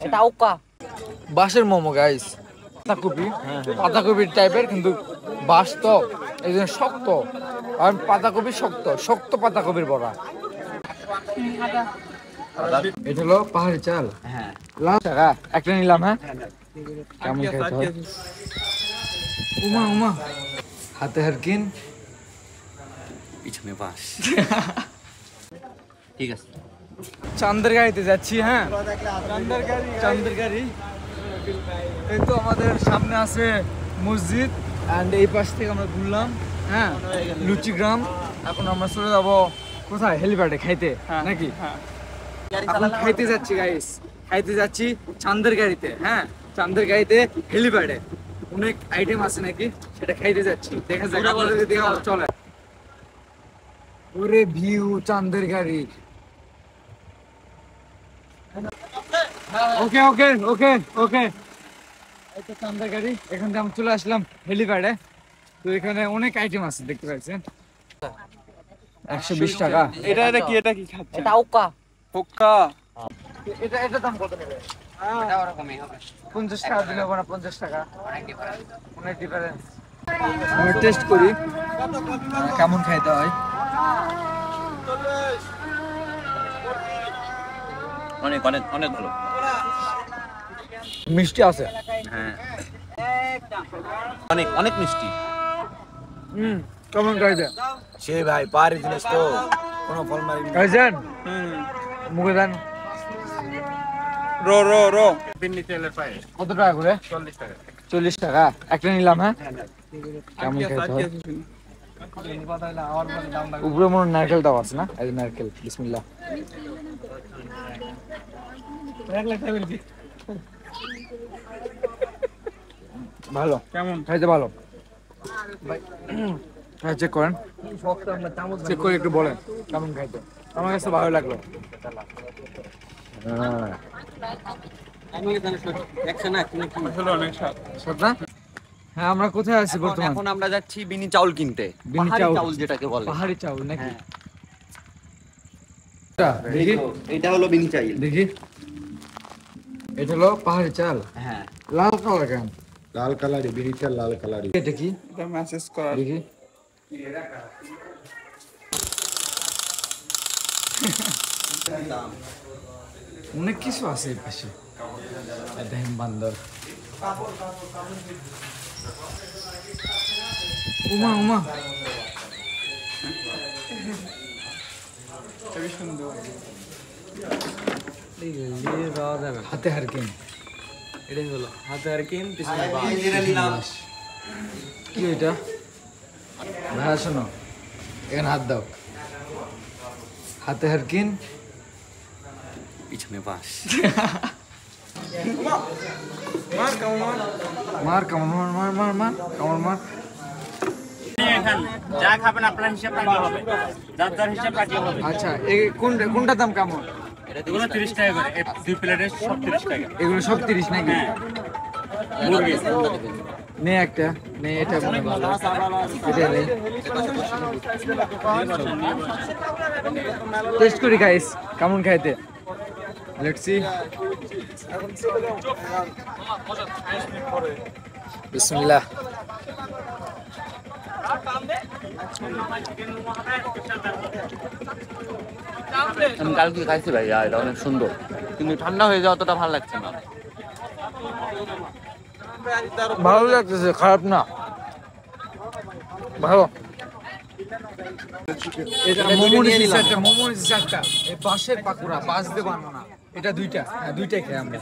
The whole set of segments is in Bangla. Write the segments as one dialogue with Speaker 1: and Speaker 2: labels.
Speaker 1: এটা ওকা বাঁশের মোমো গাইস, পাতাকপি পাতাকপির টাইপের, কিন্তু বাঁশ তো এই জন্য শক্ত, আর পাতাকপি শক্ত শক্ত পাতাকপির বড়া। এটা হলো পাহাড়ি চাল, লাল টাকা একটা নিলাম। হ্যাঁ কেমন খেতে হয়? উমা উমা হাতে হারকিন পিছনে বাঁশ। ঠিক আছে, চান্দের গাড়িতে যাচ্ছি। হ্যাঁ চান্দের গাড়ি। এই তো আমাদের সামনে আছে মসজিদ, অ্যান্ড এই পাশ থেকে আমরা ঘুরলাম। হ্যাঁ লুচিগ্রাম। এখন আমরা চলে যাবো কোথায়? হেলিপ্যাডে খাইতে নাকি? এখন খাইতে যাচ্ছি গাইস, খাইতে যাচ্ছি চান্দের গাড়িতে। হ্যাঁ চান্দের গাড়িতে হেলিপ্যাডে অনেক আইটেম আছে নাকি, সেটা খাইতে যাচ্ছি। দেখা যাক আপনাদের দেখা চলে। ওরে ভিউ চান্দের গাড়ির। ওকে ওকে ওকে ওকে এই তো চান্দের গাড়ি। এখান থেকে আমি চলে আসলাম হেলিপ্যাডে। তো এখানে অনেক আইটেম আছে দেখতে পাচ্ছেন। 120 টাকা।
Speaker 2: এটা কি খাচ্ছে?
Speaker 1: এটা ওকা
Speaker 2: পোক্কা।
Speaker 1: এটা দাম কত নেবে? এটা ওরকমই হবে 50 টাকা দিলে হবে না? 50 টাকা অনেক ডিফারেন্স। আমরা টেস্ট করি কেমন খাইতে হয়।
Speaker 2: অনেক অনেক অনেক ভালো,
Speaker 1: মিষ্টি আছে।
Speaker 2: হ্যাঁ অনেক অনেক মিষ্টি।
Speaker 1: কেমন খাইতে?
Speaker 2: সে ভাই পাহাড়ি জিনিস তো, কোনো ফল মারি
Speaker 1: খাইছেন? মুখে দেন।
Speaker 2: রো রো রো বিন্নি তেলের পায়ে
Speaker 1: কত টাকা করে?
Speaker 2: 40 টাকা।
Speaker 1: 40 টাকা একটা নিলাম। হ্যাঁ কেমন খাইতে হয়? উপরে মনে নারকেল দাও আছে না? এই নারকেল। বিসমিল্লাহ। ভালো,
Speaker 2: কেমন
Speaker 1: খাইতে ভালো। হ্যাঁ চেক করেন, চেক করে একটু বলেন কেমন খাইতে। আমার কাছে ভালো লাগলো। হ্যাঁ আমরা কোথায় আছি বর্তমানে?
Speaker 2: এখন আমরা যাচ্ছি বিনি চাউল কিনতে।
Speaker 1: বিনি
Speaker 2: পাহাড়ি
Speaker 1: চাউল।
Speaker 2: চাউল যেটাকে বলে।
Speaker 1: পাহাড়ি চাউল নাকি?
Speaker 2: হ্যাঁ।
Speaker 1: দেখি
Speaker 2: এটা হলো বিনি চাউল।
Speaker 1: দেখি, এটা হলো পাহাড়ি চাল।
Speaker 2: হ্যাঁ
Speaker 1: লাল কালার কেন?
Speaker 3: লাল কালারি বিড়ি চাল, লাল কালারি।
Speaker 1: এটা কি?
Speaker 2: এটা মেসেজ করা।
Speaker 1: দেখি অনেক কিছু আছে এই পাশে। দেখেন বান্দর। উমা উমা হাতে হারকিন।
Speaker 2: এটাই হলো হাতে আর কিন পিছনে বাস।
Speaker 1: কি এটা ভাইয়া? শোনো এখানে হাত দাও। হাতে হারকিন
Speaker 2: পিছনে বাস।
Speaker 1: মার কামড় মার মার মার মার কামড় মার।
Speaker 2: যা খাবেন আপনার হিসাব রাখলে হবে, যার যার হিসাব রাখলে হবে।
Speaker 1: আচ্ছা এই কোনটা দাম কেমন?
Speaker 2: এগুলো 30 টাকা করে, এই দুই প্লেটের সব 30 টাকা।
Speaker 1: এগুলো সব 30 নাকি?
Speaker 2: মুরগি
Speaker 1: নে একটা নে, এটা মনে ভালো। এটা নে, টেস্ট করি গাইস কেমন খাইতে। Let's see. বিসমিল্লাহ।
Speaker 2: আমি কালকে খাইছি ভাই, এটা অনেক সুন্দর, কিন্তু ঠান্ডা হয়ে যাওয়া অতটা ভালো লাগছে না।
Speaker 1: ভালো লাগতেছে, খারাপ না, ভালো। এটা মোমো নিয়েছি একটা, মোমো নিয়েছি একটা। এই বাঁশের পাকুড়া, বাঁশ দিয়ে বানানো। এটা দুইটা, হ্যাঁ দুইটাই খাই আমরা।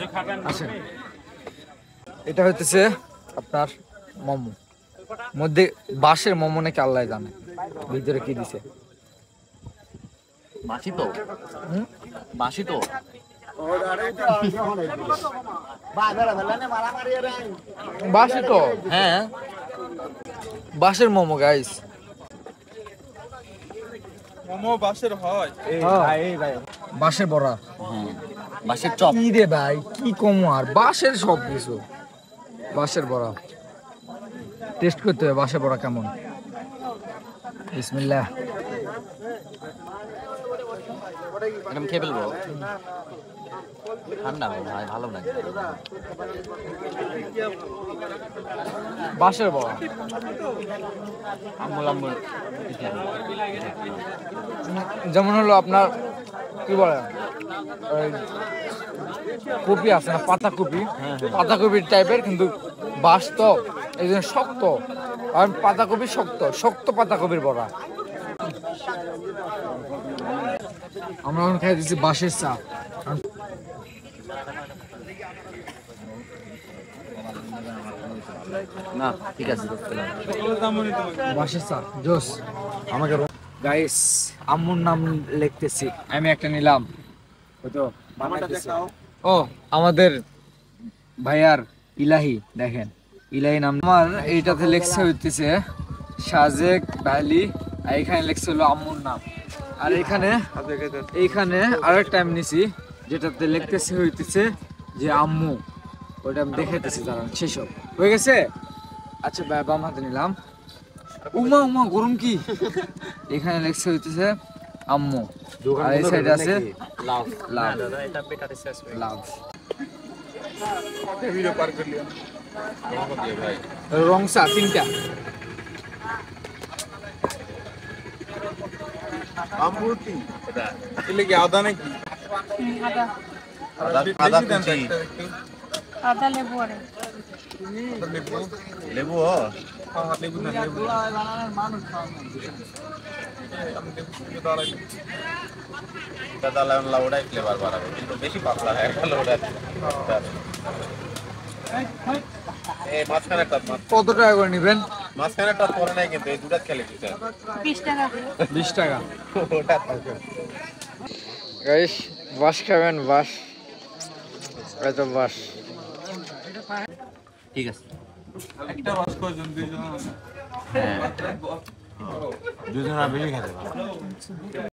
Speaker 1: আসেন, এটা হইতেছে আপনার মোমো, মধ্যে বাঁশের মোমো নাকি আল্লাহ জানে ভিতরে কি দিছে।
Speaker 2: বাসি তো, বাসি তো।
Speaker 1: বাঁশই তো,
Speaker 2: হ্যাঁ
Speaker 1: বাঁশের মোমো গাইস।
Speaker 2: মোমো বাসের হয়,
Speaker 1: বাঁশের বড়া,
Speaker 2: বাসের চপ।
Speaker 1: কি রে ভাই কি কম, আর বাঁশের সব কিছু। বাঁশের বড়া টেস্ট করতে হবে, বাঁশের বড়া কেমন। বিসমিল্লাহ।
Speaker 2: আমি খেয়ে ফেলবো। ঠান্ডা ভাই ভালো লাগে।
Speaker 1: বাঁশের বড়া
Speaker 2: আম্মুল আম্মুল
Speaker 1: যেমন হলো আপনার কি বলে ওই কপি আছে না, পাতাকপি, পাতাকপির টাইপের, কিন্তু বাঁশ তো এই জন্য শক্ত, আর পাতাকপি শক্ত শক্ত পাতাকপির বড়া। আমরা এখন খাই দিচ্ছি বাঁশের চা।
Speaker 2: না ঠিক আছে
Speaker 1: বাঁশের চা জোস। আমাকে গাইস আম্মুর নাম লিখতেছি, আমি একটা নিলাম। ওই তো বানাইতেছি। ও আমাদের ভাইয়ার ইলাহি, দেখেন ইলাহি নাম। আমার এইটাতে লেখছে হইতেছে সাজেক ভ্যালি, আর এখানে লেখছে হলো আম্মুর নাম। আর এইখানে আরেকটা আমি নিছি যেটাতে লিখতেছে হইতেছে যে আম্মু, ওইটা আমি দেখাইতেছি, দাঁড়ান শেষ হোক। হয়ে গেছে? আচ্ছা বাম হাতে নিলাম। উমা উমা গরম কি। এখানে লেখছে হইতেছে আম্মু, আর এই সাইডে আছে লাভ লাভ লাভ। রং চা 3টা।
Speaker 4: আমরুতি এলে কি আদা নাকি?
Speaker 5: আদা কুচি,
Speaker 6: আদা লেবু আরে
Speaker 5: লেবু
Speaker 4: লেবু না লেবু
Speaker 5: দাদা লাউডাই ফ্লেভার বাড়াবে, কিন্তু বেশি পাতলা হয় একটা লাউডা। এই মাঝখানে একটা
Speaker 1: কত টাকা করে নেবেন?
Speaker 5: মাঝখানে একটা পরে নাই, কিন্তু এই দুটা খেলে দিতে
Speaker 6: 20 টাকা
Speaker 1: 20 টাকা।
Speaker 5: ওটা
Speaker 1: গাইস বাস খাবেন? বাস এত বাস।
Speaker 2: ঠিক আছে।
Speaker 4: একটা রস কয়জন? দুইজন।
Speaker 2: হ্যাঁ
Speaker 5: দুজনে বেশি খেতে পারে।